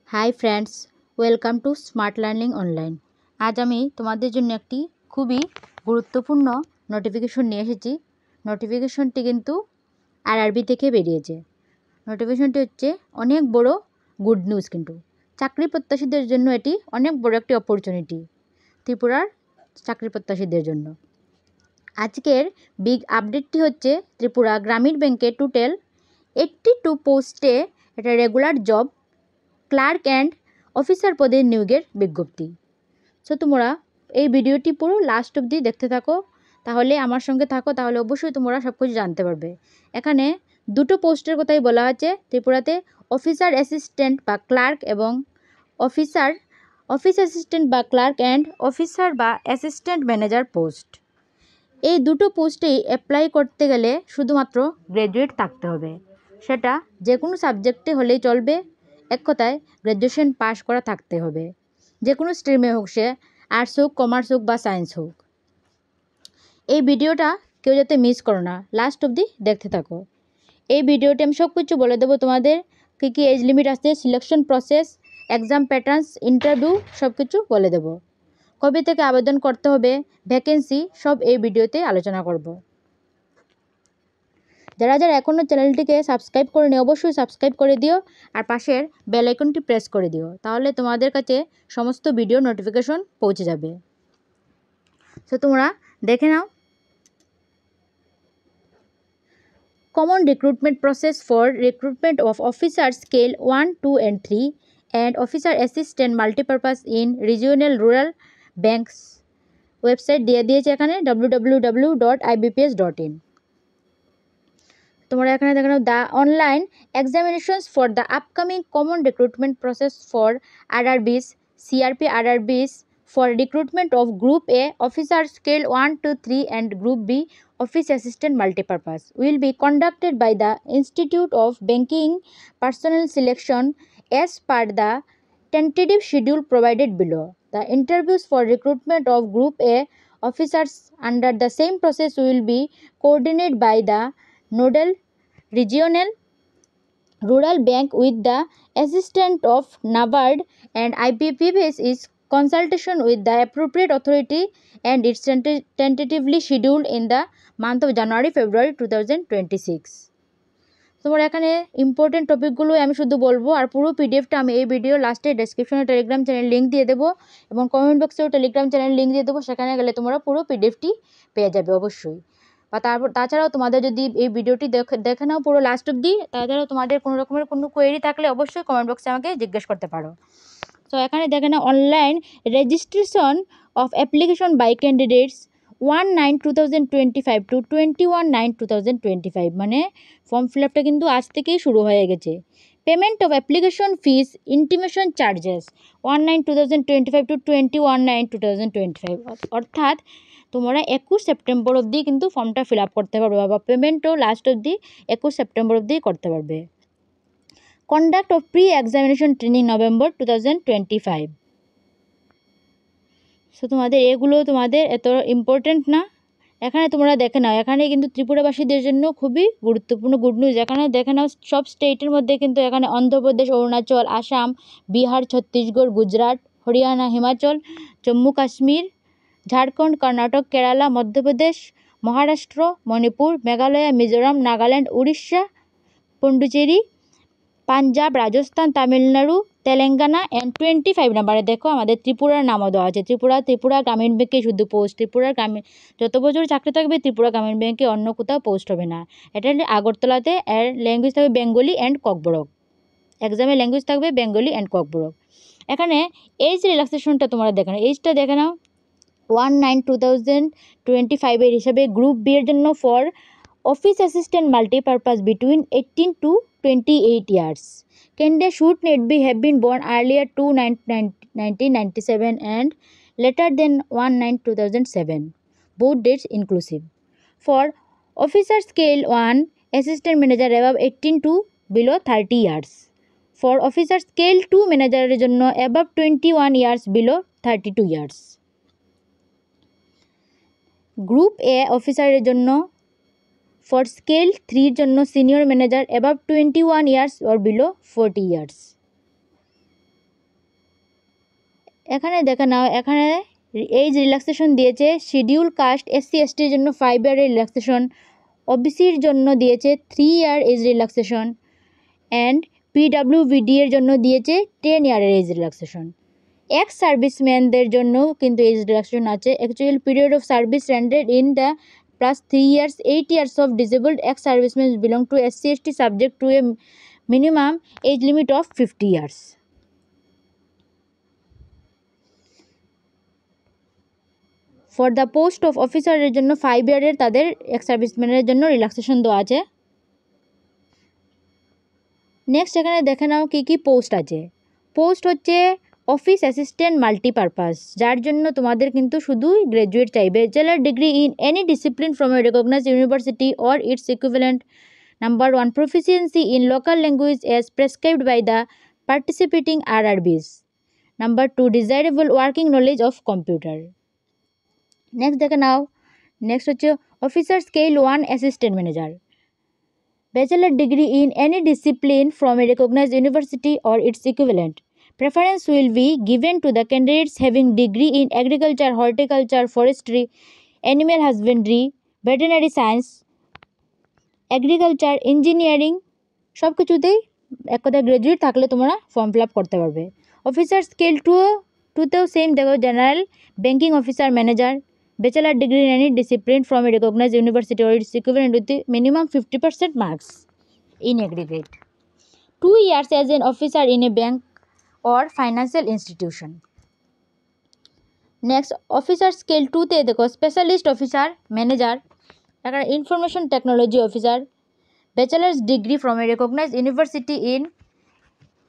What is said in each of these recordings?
Hi friends, welcome to smart learning online. আজ আমি তোমাদের জন্য একটি খুবই গুরুত্বপূর্ণ নোটিফিকেশন নিয়ে এসেছি। নোটিফিকেশনটি কিন্তু আরআরবি থেকে বেরিয়েছে। নোটিফিকেশনটি হচ্ছে অনেক বড় গুড নিউজ, কিন্তু চাকরি প্রত্যাশীদের জন্য এটি অনেক বড় একটি অপরচুনিটি, ত্রিপুরার চাকরি প্রত্যাশীদের জন্য। আজকের বিগ আপডেটটি হচ্ছে ত্রিপুরা গ্রামীণ ব্যাংকে টোটাল 82 পোস্টে এটা regular job clerk and officer পদের নিয়োগের বিজ্ঞপ্তি। সো তোমরা এই ভিডিওটি পুরো লাস্ট অবধি দেখতে থাকো, তাহলে আমার সঙ্গে থাকো, তাহলে অবশ্যই তোমরা সব কিছু জানতে পারবে। এখানে দুটো পোস্টের কথাই বলা আছে ত্রিপুরাতে, অফিসার অ্যাসিস্ট্যান্ট বা ক্লার্ক এবং অফিস অ্যাসিস্ট্যান্ট বা ক্লার্ক অ্যান্ড অফিসার বা অ্যাসিস্ট্যান্ট ম্যানেজার পোস্ট। এই দুটো পোস্টেই অ্যাপ্লাই করতে গেলে শুধুমাত্র গ্র্যাজুয়েট থাকতে হবে, সেটা যে কোনো সাবজেক্টে হলেই চলবে। এক কথায় গ্র্যাজুয়েশন পাস করা থাকতে হবে, যে কোনো স্ট্রিমে হোক, সে আর্টস হোক, কমার্স হোক বা সায়েন্স হোক। এই ভিডিওটা কেউ যাতে মিস করো না, লাস্ট অবধি দেখতে থাকো। এই ভিডিওতে আমি সব কিছু বলে দেবো তোমাদের, কী কী এজ লিমিট আছে, selection process, exam patterns, interview সব কিছু বলে দেবো। কবে থেকে আবেদন করতে হবে, ভ্যাকেন্সি সব এই ভিডিওতে আলোচনা করব। যারা যারা এখনও চ্যানেলটিকে সাবস্ক্রাইব করেনি অবশ্যই সাবস্ক্রাইব করে দিও, আর পাশের বেল আইকনটি প্রেস করে দিও, তাহলে তোমাদের কাছে সমস্ত ভিডিও নোটিফিকেশন পৌঁছে যাবে। সো তোমরা দেখে নাও। Common recruitment process for recruitment of officer scale 1, 2 and 3 and officer assistant multipurpose in regional rural banks website দিয়ে দিয়েছে এখানে www.ibps.in। তোমরা এখানে দেখো the online examinations for the upcoming common recruitment process for RRBs CRP RRBs for recruitment of group A officer scale 1, 2, 3 and group B office assistant multipurpose will be conducted by the Institute of Banking Personnel Selection as per the tentative schedule provided below. The interviews for recruitment of Group A officers under the same process will be coordinated by the nodal regional rural bank with the assistance of NABARD, and IBPS is consultation with the appropriate authority, and it's tentatively scheduled in the month of January-February 2026. তোমরা এখানে important টপিকগুলো আমি শুধু বলবো, আর পুরো পিডিএফটা আমি এই ভিডিও লাস্টে ডেসক্রিপশনে টেলিগ্রাম চ্যানেল লিঙ্ক দিয়ে দেবো এবং কমেন্ট বক্সেও টেলিগ্রাম চ্যানেল লিঙ্ক দিয়ে দেবো, সেখানে গেলে তোমরা পুরো পিডিএফটি পেয়ে যাবে অবশ্যই। বা তাছাড়াও তোমাদের যদি এই ভিডিওটি দেখে নাও পুরো লাস্ট অবধি, তাছাড়াও তোমাদের কোনো রকমের কোনো কোয়েরি থাকলে অবশ্যই কমেন্ট বক্সে আমাকে জিজ্ঞেস করতে পারো। তো এখানে দেখে নাও online registration of application by candidates 1/9/2025 to 21/9/2025, মানে ফর্ম ফিল আপটা কিন্তু আজ থেকেই শুরু হয়ে গেছে। Payment of application fees intimation charges 1/9/2025 to 21/9/2025, অর্থাৎ তোমরা 21 সেপ্টেম্বর অবধি কিন্তু ফর্মটা ফিল আপ করতে পারবে, বা পেমেন্টও লাস্ট অবধি 21 সেপ্টেম্বর অবধি করতে পারবে। Conduct of pre examination training November 2025। So তোমাদের এগুলো তোমাদের এত ইম্পর্টেন্ট না। এখানে তোমরা দেখে নাও, এখানে কিন্তু ত্রিপুরাবাসীদের জন্য খুবই গুরুত্বপূর্ণ গুড নিউজ। এখানে দেখে নাও সব স্টেটের মধ্যে কিন্তু এখানে অন্ধ্রপ্রদেশ, অরুণাচল, আসাম, বিহার, ছত্তিশগড়, গুজরাট, হরিয়ানা, হিমাচল, জম্মু কাশ্মীর, ঝাড়খণ্ড, কর্ণাটক, কেরালা, মধ্যপ্রদেশ, মহারাষ্ট্র, মণিপুর, মেঘালয়, মিজোরাম, নাগাল্যান্ড, উড়িষ্যা, পন্ডুচেরি, পাঞ্জাব, রাজস্থান, তামিলনাড়ু, তেলেঙ্গানা অ্যান্ড 25 নাম্বারে দেখো আমাদের ত্রিপুরার নামও দেওয়া আছে। ত্রিপুরা গ্রামীণ ব্যাংকে শুধু পোস্ট, ত্রিপুরার গ্রামীণ যত বছর চাকরি থাকবে ত্রিপুরা গ্রামীণ ব্যাংকে, অন্য কোথাও পোস্ট হবে না। এটা আগরতলাতে, এর ল্যাঙ্গুয়েজ থাকবে বেঙ্গলি অ্যান্ড ককবরক, এক্সামের ল্যাঙ্গুয়েজ থাকবে বেঙ্গলি অ্যান্ড ককবরক। এখানে এজ রিল্যাক্সেশনটা তোমরা দেখে নাও, এজটা দেখে নাও 1/9/2025 এর হিসাবে গ্রুপ বি এর জন্য for office assistant multipurpose between 18 to 28 years. Candidate should not have been born earlier to 1997 and later than 1/9/2007, both dates inclusive. For officer scale 1 assistant manager above 18 to below 30 years. For officer scale 2 manager এর জন্য above 21 years below 32 years. Group এ অফিসারের জন্য for scale 3 জন্য senior manager above 21 years or below 40 years. এখানে দেখে নাও, এখানে age relaxation দিয়েছে schedule caste SC STর জন্য 5 ইয়ারের রিল্যাক্সেশন, OBCর জন্য দিয়েছে 3 ইয়ার এজ রিল্যাক্সেশন অ্যান্ড PWBD এর জন্য দিয়েছে 10 ইয়ারের এজ রিল্যাক্সেশন। এক্স সার্ভিসম্যানদের জন্য কিন্তু এজ রিল্যাক্সেশন আছে। Actual period of service rendered in the plus 3 years, 8 years of disabled ex-servicemen belong to SC ST subject to a minimum age limit of 50 years. For the post of officer এর জন্য 5 ইয়ারের তাদের x সার্ভিসম্যানের জন্য relaxation দেওয়া আছে। Next এখানে দেখে নাও কী কী post আছে। পোস্ট হচ্ছে অফিস অ্যাসিস্ট্যান্ট মাল্টিপারপাস, যার জন্য তোমাদের কিন্তু শুধুই গ্র্যাজুয়েট চাই। Bachelor degree in any discipline from a recognized university or its equivalent. Number 1 proficiency in local language as prescribed by the participating RRBs. Number 2 desirable working knowledge of computer. Next দেখে নাও, next হচ্ছে officer scale 1 assistant manager. Bachelor degree in any discipline from a recognized university or its equivalent. Preference will be given to the candidates having degree in agriculture, horticulture, forestry, animal husbandry, veterinary science, agriculture, engineering, সব কিছুতেই এক কথায় graduate থাকলে তোমরা form fill up করতে পারবে। Officer scale 2তেও same দেখো, general, banking officer, manager, bachelor degree in any discipline from a recognized university or its equivalent with the minimum 50% marks in aggregate. 2 years as an officer in a bank or financial institution. Next, officer scale 2তে দেখো specialist officer, manager, এখানে information technology officer, bachelor's degree from a recognized university in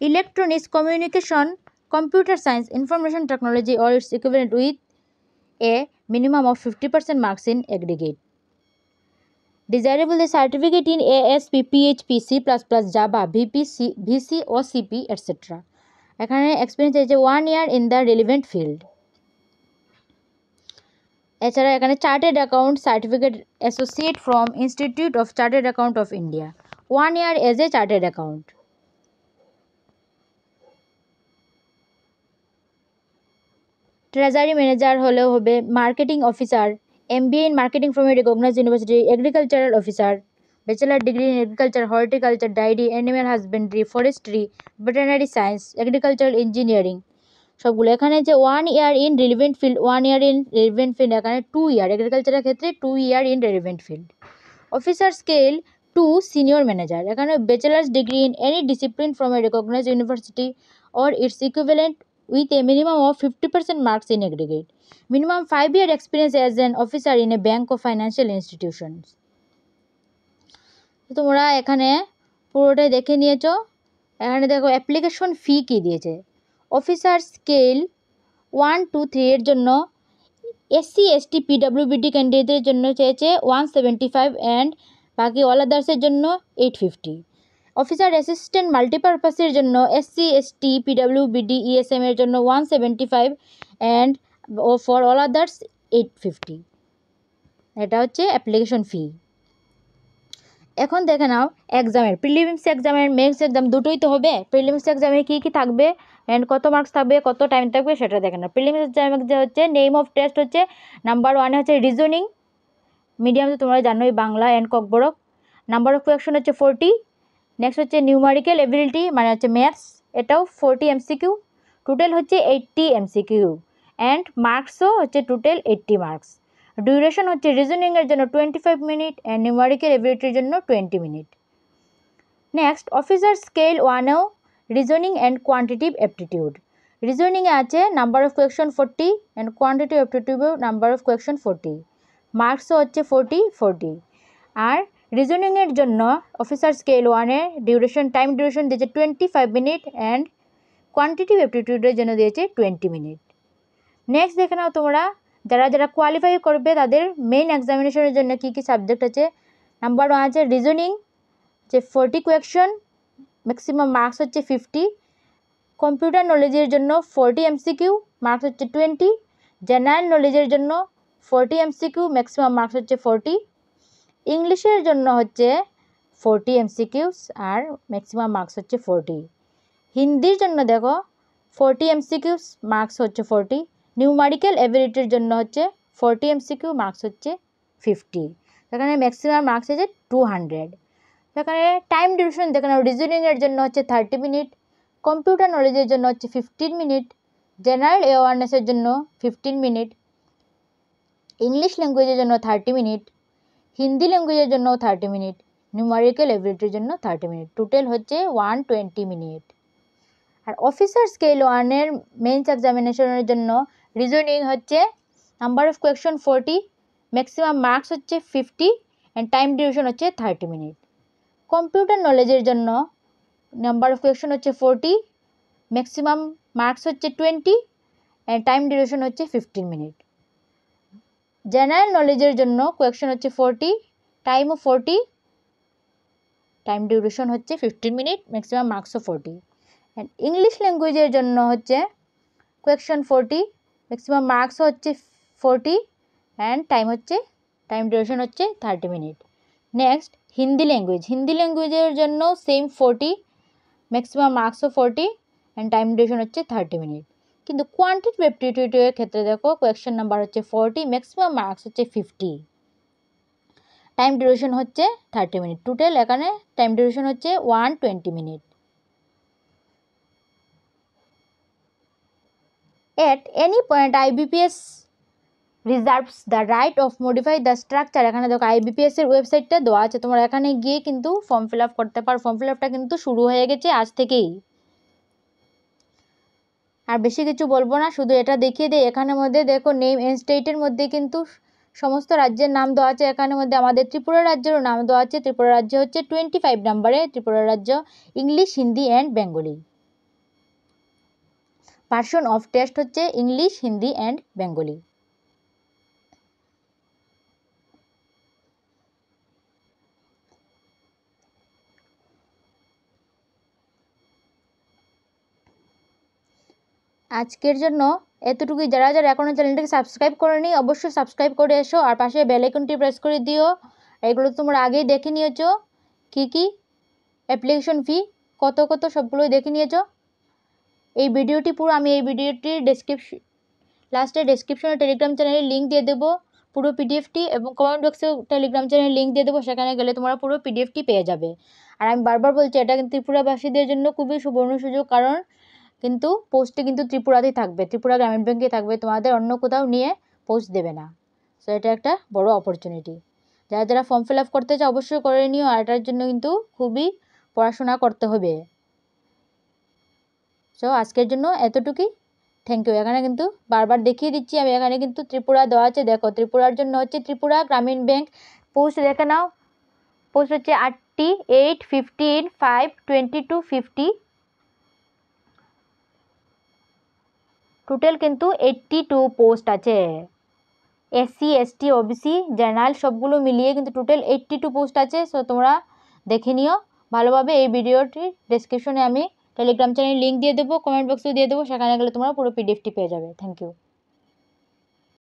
electronics, communication, computer science, information technology or its equivalent with a minimum of 50% marks in aggregate. Desirable the certificate in ASP, PHP, C++, Java, VC or CP, etc. এখানে experience আছে 1 year in the relevant field. এছাড়া এখানে chartered accountant certificate associate from institute of chartered accountant of India, 1 year as a chartered accountant. Treasury manager হলেও হবে। Marketing officer, MBA in marketing from a recognized university, agricultural officer, bachelor degree in agriculture, horticulture, dairy, animal husbandry, forestry, veterinary science, agricultural engineering, সবগুলো। এখানে যে 1 year in relevant field, 1 year in relevant field, এখানে 2 year, এগ্রিকালচারের ক্ষেত্রে 2 year in relevant field। Officer scale 2 senior manager, এখানে bachelor's degree in any discipline from a recognized university or its equivalent with a minimum of 50% marks in aggregate. Minimum 5 year experience as an officer in a bank or financial institutions. তোমরা এখানে পুরোটাই দেখে নিয়েছো। এখানে দেখো application fee কী দিয়েছে। Officer scale 1, 2, 3 এর জন্য SC ST PWBD ক্যান্ডিডেটদের জন্য চেয়েছে 175 অ্যান্ড বাকি অল আদার্সের জন্য 850। অফিসার অ্যাসিস্ট্যান্ট মাল্টিপারপাসের জন্য SC ST PWBD ESM এর জন্য 175 অ্যান্ড ফর অল আদার্স 850। এটা হচ্ছে অ্যাপ্লিকেশন ফি। এখন দেখে নাও এক্সামের, প্রিলিমিমস এক্সামের, মেন্স এক্সাম দুটোই তো হবে। প্রিলিমিমস এক্সামে কী কী থাকবে অ্যান্ড কত মার্কস থাকবে, কত টাইম থাকবে সেটা দেখে নাও। প্রিলিমিমস এক্সামে যে হচ্ছে নেম অফ টেস্ট হচ্ছে নাম্বার 1 হচ্ছে রিজনিং, মিডিয়াম তো তোমরা জানোই, Bangla and Kokborok. Number of question হচ্ছে 40। নেক্সট হচ্ছে নিউমারিক্যাল এবিলিটি মানে হচ্ছে ম্যাথস, এটাও 40 MCQ, টোটাল হচ্ছে 80 MCQ অ্যান্ড মার্কসও হচ্ছে টোটাল 80 মার্কস। ডিউরেশন হচ্ছে রিজনিংয়ের জন্য 25 মিনিট অ্যান্ড নিউমারিক্যাল এবিলিটির জন্য 20 মিনিট। নেক্সট অফিসার স্কেল 1এও রিজনিং অ্যান্ড কোয়ান্টিটিভ অ্যাপটিটিউড। রিজনিংয়ে আছে number of question 40 and quantitative অ্যাপটিটিউডেও নাম্বার অফ কোয়েকশন 40, মার্কসও হচ্ছে 40। আর রিজনিংয়ের জন্য অফিসার স্কেল 1-এ টাইম ডিউরেশন দিয়েছে 25 মিনিট অ্যান্ড কোয়ান্টিটিভ অ্যাপটিটিউডের জন্য দিয়েছে 20 মিনিট। নেক্সট দেখে নাও তোমরা যারা কোয়ালিফাই করবে তাদের মেইন এক্সামিনেশনের জন্য কী কী সাবজেক্ট আছে। নাম্বার 1 আছে রিজনিং, যে 40 কোয়েকশন, ম্যাক্সিমাম মার্কস হচ্ছে 50। কম্পিউটার নলেজের জন্য 40 MCQ, মার্কস হচ্ছে 20। জেনারেল নলেজের জন্য 40 MCQ, ম্যাক্সিমাম মার্কস হচ্ছে 40। ইংলিশের জন্য হচ্ছে 40 MCQs আর ম্যাক্সিমাম মার্কস হচ্ছে 40। হিন্দির জন্য দেখো 40 MCQs মার্কস হচ্ছে 40, নিউমারিক্যাল এবিলিটির জন্য হচ্ছে 40 MCQ মার্কস হচ্ছে 50, এখানে ম্যাক্সিমাম মার্কস হচ্ছে 200। এখানে টাইম ডিউরেশন দেখে নাও, রিজনিংয়ের জন্য হচ্ছে 30 মিনিট, কম্পিউটার নলেজের জন্য হচ্ছে 15 মিনিট, জেনারেল অ্যাওয়ারনেসের জন্য 15 মিনিট, ইংলিশ ল্যাঙ্গুয়েজের জন্য 30 মিনিট, হিন্দি ল্যাঙ্গুয়েজের জন্য 30 মিনিট, নিউমারিক্যাল এবিলিটির জন্য 30 মিনিট, টোটাল হচ্ছে 120 মিনিট। আর অফিসার স্কেল 1-এর মেইনস এক্সামিনেশনের জন্য রিজনিং হচ্ছে number of question 40, maximum marks হচ্ছে 50 অ্যান্ড টাইম ডিউরেশন হচ্ছে 30 মিনিট। কম্পিউটার নলেজের জন্য নাম্বার অফ কোয়েশ্চন হচ্ছে 40, ম্যাক্সিমাম মার্কস হচ্ছে 20 অ্যান্ড টাইম ডিউরেশন হচ্ছে 15 মিনিট। জেনারেল নলেজের জন্য কোয়েশ্চন হচ্ছে 40, টাইমও 40, টাইম ডিউরেশন হচ্ছে 15 মিনিট, ম্যাক্সিমাম মার্কসও 40। অ্যান্ড ইংলিশ ল্যাঙ্গুয়েজের জন্য হচ্ছে কোয়েশ্চন 40, ম্যাক্সিমাম মার্কসও হচ্ছে 40 অ্যান্ড টাইম ডিউরেশন হচ্ছে 30 মিনিট। নেক্সট হিন্দি ল্যাঙ্গুয়েজের জন্য সেম 40, ম্যাক্সিমাম মার্কসও 40 অ্যান্ড টাইম ডিউরেশন হচ্ছে 30 মিনিট। কিন্তু কোয়ান্টিটিভ অ্যাপটিটিউডের ক্ষেত্রে দেখো কোয়েশ্চন নাম্বার হচ্ছে 40, ম্যাক্সিমাম মার্কস হচ্ছে 50, টাইম ডিউরেশন হচ্ছে 30 মিনিট, টোটাল এখানে টাইম ডিউরেশন হচ্ছে 120 minute. At any point IBPS reserves the right of modify the structure, এখানে দেখো IBPS এর ওয়েবসাইটটা দেওয়া আছে, তোমরা এখানে গিয়ে কিন্তু ফর্ম ফিল আপ করতে পারো। ফর্ম ফিল আপটা কিন্তু শুরু হয়ে গেছে আজ থেকেই। আর বেশি কিছু বলবো না, শুধু এটা দেখিয়ে দিই। এখানের মধ্যে দেখো নেম এন্ড স্টেটের মধ্যে কিন্তু সমস্ত রাজ্যের নাম দেওয়া আছে। এখানের মধ্যে আমাদের ত্রিপুরা রাজ্যেরও নাম দেওয়া আছে। ত্রিপুরা রাজ্য হচ্ছে 25 নম্বরে, ত্রিপুরা রাজ্য English, Hindi and Bengali. Version of test হচ্ছে ইংলিশ, হিন্দি অ্যান্ড বেঙ্গলি। আজকের জন্য এতটুকুই। যারা যারা এখনও চ্যানেলটাকে সাবস্ক্রাইব করেনি অবশ্যই সাবস্ক্রাইব করে এসো, আর পাশে বেল আইকনটি প্রেস করে দিও। এগুলো তোমরা আগেই দেখে নিয়েছো, কী অ্যাপ্লিকেশন ফি কত সবগুলোই দেখে নিয়েছো। এই ভিডিওটি পুরো আমি এই ভিডিওটির লাস্টে ডেসক্রিপশনে টেলিগ্রাম চ্যানেলের লিঙ্ক দিয়ে দেবো পুরো পিডিএফটি, এবং কমেন্ট বক্সেও টেলিগ্রাম চ্যানেলের লিঙ্ক দিয়ে দেবো, সেখানে গেলে তোমরা পুরো পিডিএফটি পেয়ে যাবে। আর আমি বারবার বলছি, এটা কিন্তু ত্রিপুরাবাসীদের জন্য খুবই সুবর্ণ সুযোগ, কারণ কিন্তু পোস্টে কিন্তু ত্রিপুরাতেই থাকবে, ত্রিপুরা গ্রামীণ ব্যাংকে থাকবে, তোমাদের অন্য কোথাও নিয়ে পোস্ট দেবে না। সো এটা একটা বড় অপরচুনিটি। যারা যারা ফর্ম ফিল আপ করতে চাও অবশ্যই করে নিও, আর এটার জন্য কিন্তু খুবই পড়াশোনা করতে হবে। সো আজকের জন্য এতটুকুই, থ্যাংক ইউ। এখানে কিন্তু বারবার দেখিয়ে দিচ্ছি আমি, এখানে কিন্তু ত্রিপুরা দেওয়া আছে। দেখো ত্রিপুরার জন্য হচ্ছে ত্রিপুরা গ্রামীণ ব্যাংক পোস্ট দেখে নাও, পোস্ট হচ্ছে 80, 8, 15, 5, 22, 50, টোটাল কিন্তু 82 পোস্ট আছে। এসসি, এসটি, ওবিসি, জেনারেল সবগুলো মিলিয়ে কিন্তু টোটাল 82 পোস্ট আছে। সো তোমরা দেখে নিও ভালোভাবে। এই ভিডিওটির ডেসক্রিপশনে আমি টেলিগ্রাম চ্যানেলের লিঙ্ক দিয়ে দেবো, কমেন্ট বক্সে দিয়ে দেবো, সেখানে গেলে তোমরা পুরো পিডিএফটি পেয়ে যাবে। Thank you.